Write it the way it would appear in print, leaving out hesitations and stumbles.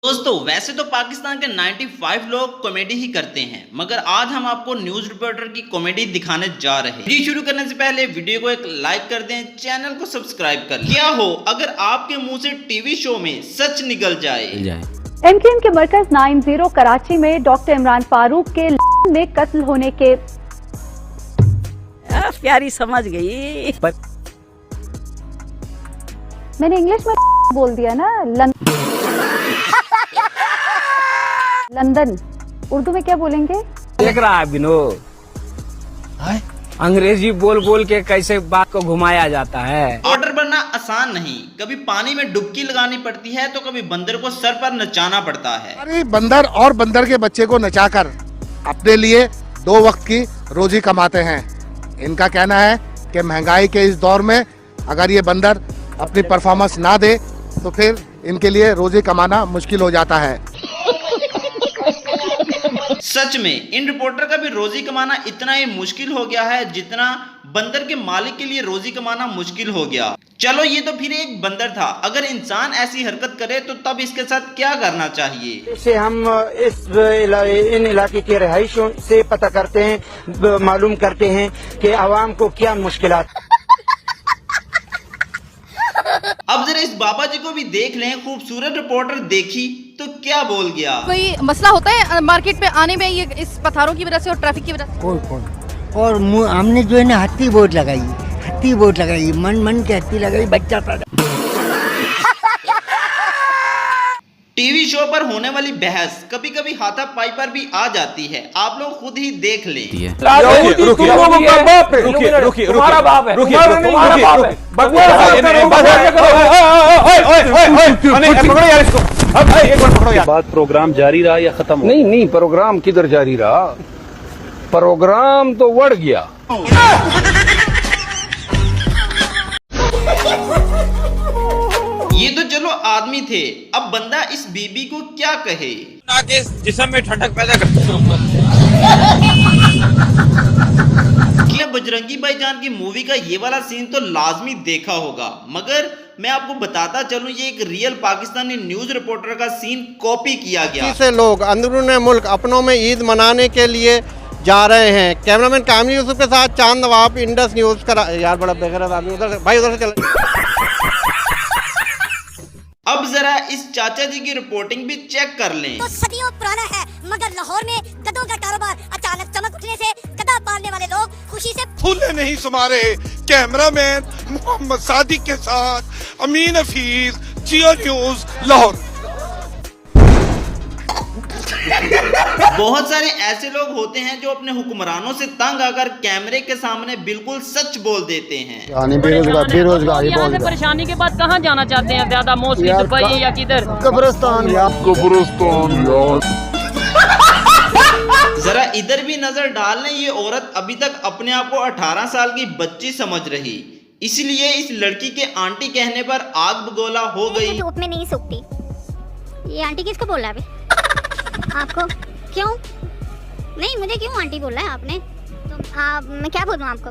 दोस्तों वैसे तो पाकिस्तान के 95 लोग कॉमेडी ही करते हैं, मगर आज हम आपको न्यूज रिपोर्टर की कॉमेडी दिखाने जा रहे हैं। वीडियो शुरू करने से पहले वीडियो को एक लाइक कर दें, चैनल को सब्सक्राइब कर लें। क्या हो अगर आपके मुंह से टीवी शो में सच निकल जाए। MKN के मरकज 90 कराची में डॉक्टर इमरान फारूक के में कत्ल होने के प्यारी समझ गई मैंने इंग्लिश में बोल दिया ना। लंदन उर्दू में क्या बोलेंगे? देख रहा है विनोद, अंग्रेजी बोल बोल के कैसे बात को घुमाया जाता है। ऑर्डर बनना आसान नहीं, कभी पानी में डुबकी लगानी पड़ती है तो कभी बंदर को सर पर नचाना पड़ता है। अरे बंदर और बंदर के बच्चे को नचाकर अपने लिए 2 वक्त की रोजी कमाते हैं। इनका कहना है कि महंगाई के इस दौर में अगर ये बंदर अपनी परफॉर्मेंस ना दे तो फिर इनके लिए रोजी कमाना मुश्किल हो जाता है। सच में इन रिपोर्टर का भी रोजी कमाना इतना ही मुश्किल हो गया है जितना बंदर के मालिक के लिए रोजी कमाना मुश्किल हो गया। चलो ये तो फिर एक बंदर था, अगर इंसान ऐसी हरकत करे तो तब इसके साथ क्या करना चाहिए। इसे हम इन इलाके के रहायशियों से पता करते हैं, मालूम करते हैं कि आवाम को क्या मुश्किलात। अब जरा इस बाबा जी को भी देख लें, खूबसूरत रिपोर्टर देखी तो क्या बोल गया। कोई मसला होता है मार्केट पे आने में, ये इस पत्थरों की वजह से और ट्रैफिक की वजह से। और हमने जो है ना हत्ती बोट लगाई, मन के हत्ती लगाई, बच्चा पैदा। टीवी शो पर होने वाली बहस कभी कभी हाथापाई पर भी आ जाती है, आप लोग खुद ही देख लें। बात प्रोग्राम जारी रहा या खत्म? नहीं, प्रोग्राम किधर जारी रहा, प्रोग्राम तो बढ़ गया। ये तो चलो आदमी थे, अब बंदा इस बीबी को क्या कहे। जिस्म में ठंडक पैदा करते क्या बजरंगी भाईजान की मूवी का ये वाला सीन तो लाजमी देखा होगा, मगर मैं आपको बताता चलूं ये एक रियल पाकिस्तानी न्यूज रिपोर्टर का सीन कॉपी किया गया। से लोग अंदरून मुल्क अपनों में ईद मनाने के लिए जा रहे हैं। कैमरामैन कामनी यूसुफ के साथ चांद नवाब, इंडस न्यूज का। यार बड़ा बेगैरत आदमी, उधर से भाई, उधर से चले। अब जरा इस चाचा जी की रिपोर्टिंग भी चेक कर लें। तो सदियों पुराना है, मगर लाहौर में गधों का कारोबार अचानक चमक उठने से गधा पालने वाले लोग खुशी से फूले नहीं सुमा रहे। कैमरामैन मोहम्मद सादिक के साथ अमीन हफीज, जियो न्यूज, लाहौर। बहुत सारे ऐसे लोग होते हैं जो अपने हुक्मरानों से तंग आकर कैमरे के सामने बिल्कुल सच बोल देते हैं। बेरोजगारी यहाँ से परेशानी के बाद कहाँ जाना चाहते हैं ज्यादा, मोस्टली दुबई या किधर? कब्रिस्तान। जरा इधर भी नजर डाल लें, ये औरत अभी तक अपने आप को 18 साल की बच्ची समझ रही, इसलिए इस लड़की के आंटी कहने पर आग बगोला हो गई। धूप में नहीं सूखती। ये आंटी किसको बोल रहा है आपको? क्यों नहीं, मुझे क्यों आंटी बोल रहा है आपने? तो मैं क्या बोलूं आपको?